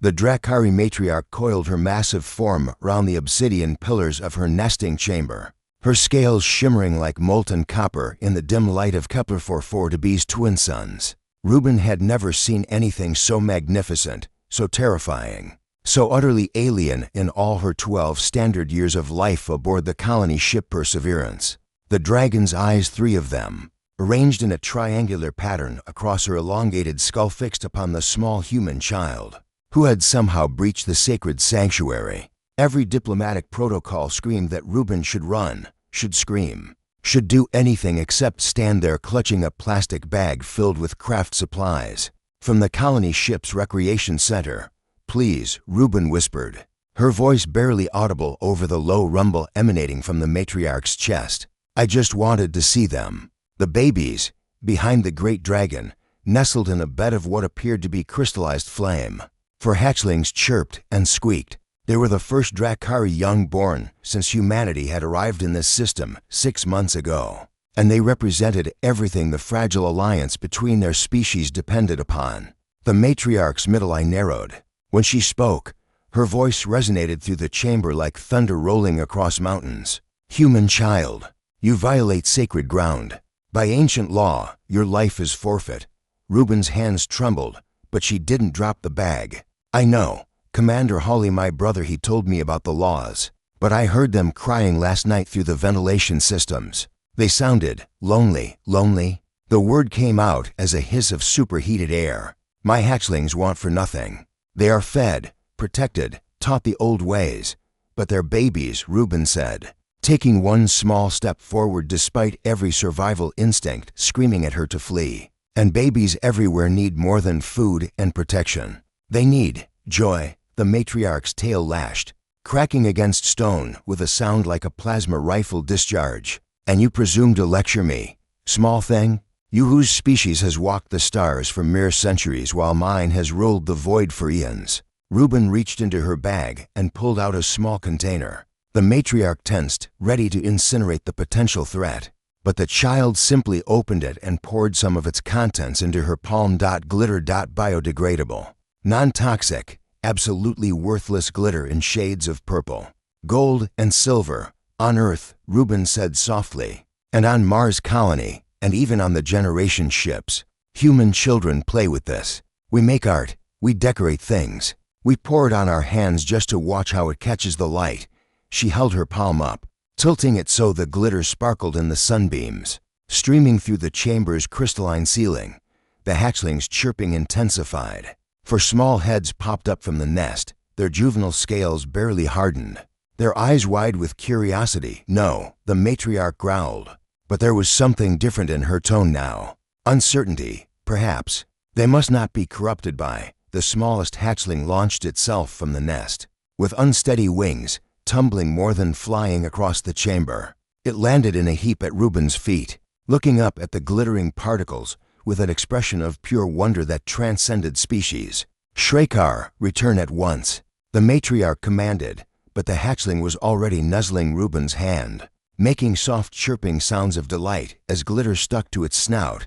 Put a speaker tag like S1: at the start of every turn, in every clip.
S1: The Drakari matriarch coiled her massive form round the obsidian pillars of her nesting chamber, her scales shimmering like molten copper in the dim light of Kepler 442b's twin suns. Reuben had never seen anything so magnificent, so terrifying, so utterly alien in all her 12 standard years of life aboard the colony ship Perseverance. The dragon's eyes, 3 of them, arranged in a triangular pattern across her elongated skull, fixed upon the small human child, who had somehow breached the sacred sanctuary. Every diplomatic protocol screamed that Reuben should run, should scream, should do anything except stand there clutching a plastic bag filled with craft supplies. From the colony ship's recreation center, "Please," Reuben whispered, her voice barely audible over the low rumble emanating from the matriarch's chest. "I just wanted to see them." The babies, behind the great dragon, nestled in a bed of what appeared to be crystallized flame. For hatchlings chirped and squeaked. They were the first Drakari young born since humanity had arrived in this system 6 months ago, and they represented everything the fragile alliance between their species depended upon. The matriarch's middle eye narrowed. When she spoke, her voice resonated through the chamber like thunder rolling across mountains. "Human child, you violate sacred ground. By ancient law, your life is forfeit." Reuben's hands trembled, but she didn't drop the bag. "I know. Commander Hawley, my brother, he told me about the laws, but I heard them crying last night through the ventilation systems. They sounded lonely, lonely." The word came out as a hiss of superheated air. "My hatchlings want for nothing. They are fed, protected, taught the old ways, but they're babies," Reuben said, taking one small step forward despite every survival instinct screaming at her to flee. "And babies everywhere need more than food and protection. They need joy." The matriarch's tail lashed, cracking against stone with a sound like a plasma rifle discharge. "And you presume to lecture me, small thing? You whose species has walked the stars for mere centuries while mine has ruled the void for eons." Reuben reached into her bag and pulled out a small container. The matriarch tensed, ready to incinerate the potential threat, but the child simply opened it and poured some of its contents into her palm. "Glitter. Biodegradable. Non-toxic. Absolutely worthless glitter in shades of purple, gold, and silver. On Earth," Reuben said softly, "and on Mars colony, and even on the generation ships, human children play with this. We make art, we decorate things, we pour it on our hands just to watch how it catches the light." She held her palm up, tilting it so the glitter sparkled in the sunbeams, streaming through the chamber's crystalline ceiling. The hatchlings' chirping intensified. For small heads popped up from the nest, their juvenile scales barely hardened, their eyes wide with curiosity. "No," the matriarch growled, but there was something different in her tone now. Uncertainty, perhaps. "They must not be corrupted by." The smallest hatchling launched itself from the nest, with unsteady wings, tumbling more than flying across the chamber. It landed in a heap at Reuben's feet, looking up at the glittering particles with an expression of pure wonder that transcended species. "Shrekar, return at once," the matriarch commanded, but the hatchling was already nuzzling Reuben's hand, making soft chirping sounds of delight as glitter stuck to its snout.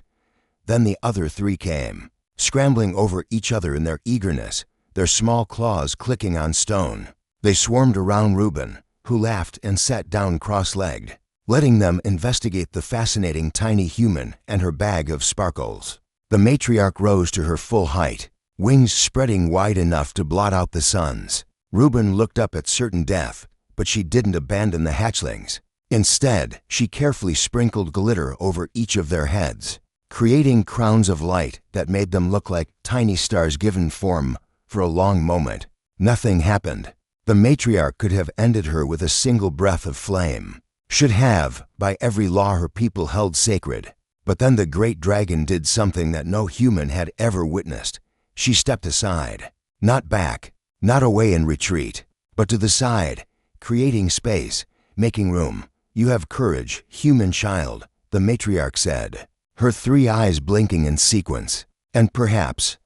S1: Then the other 3 came, scrambling over each other in their eagerness, their small claws clicking on stone. They swarmed around Reuben, who laughed and sat down cross-legged, letting them investigate the fascinating tiny human and her bag of sparkles. The matriarch rose to her full height, wings spreading wide enough to blot out the suns. Reuben looked up at certain death, but she didn't abandon the hatchlings. Instead, she carefully sprinkled glitter over each of their heads, creating crowns of light that made them look like tiny stars given form. For a long moment, nothing happened. The matriarch could have ended her with a single breath of flame. Should have, by every law her people held sacred. But then the great dragon did something that no human had ever witnessed. She stepped aside, not back, not away in retreat, but to the side, creating space, making room. "You have courage, human child," the matriarch said, her 3 eyes blinking in sequence. "And perhaps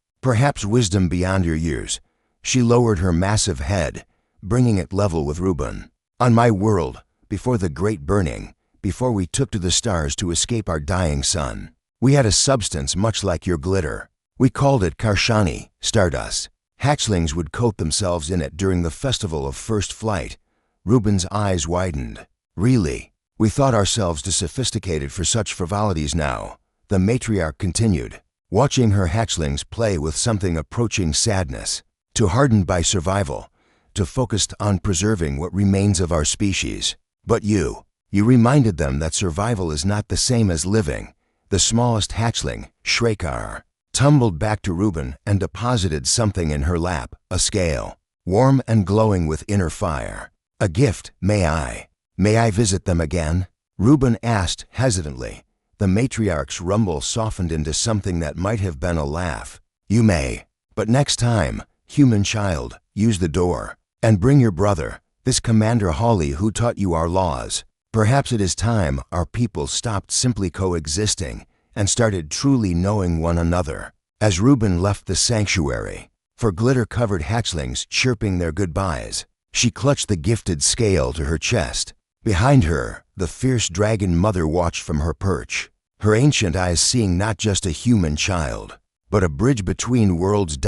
S1: wisdom beyond your years." She lowered her massive head, bringing it level with Reuben. "On my world, before the great burning, before we took to the stars to escape our dying sun, we had a substance much like your glitter. We called it Karshani, stardust. Hatchlings would coat themselves in it during the festival of first flight. Reuben's eyes widened. Really? We thought ourselves too sophisticated for such frivolities now, the matriarch continued, watching her hatchlings play with something approaching sadness. Too hardened by survival, too focused on preserving what remains of our species. But you reminded them that survival is not the same as living. The smallest hatchling, Shrekar, tumbled back to Reuben and deposited something in her lap, a scale, warm and glowing with inner fire. A gift, may I visit them again? Reuben asked hesitantly. The matriarch's rumble softened into something that might have been a laugh. You may, but next time, human child, use the door. And bring your brother, this Commander Hawley who taught you our laws. Perhaps it is time our people stopped simply coexisting and started truly knowing one another. As Reuben left the sanctuary, for glitter-covered hatchlings chirping their goodbyes, she clutched the gifted scale to her chest. Behind her, the fierce dragon mother watched from her perch, her ancient eyes seeing not just a human child, but a bridge between worlds.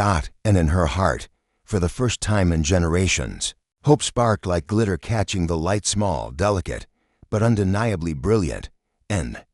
S1: And in her heart, for the first time in generations, hope sparked like glitter catching the light, small, delicate, but undeniably brilliant. End.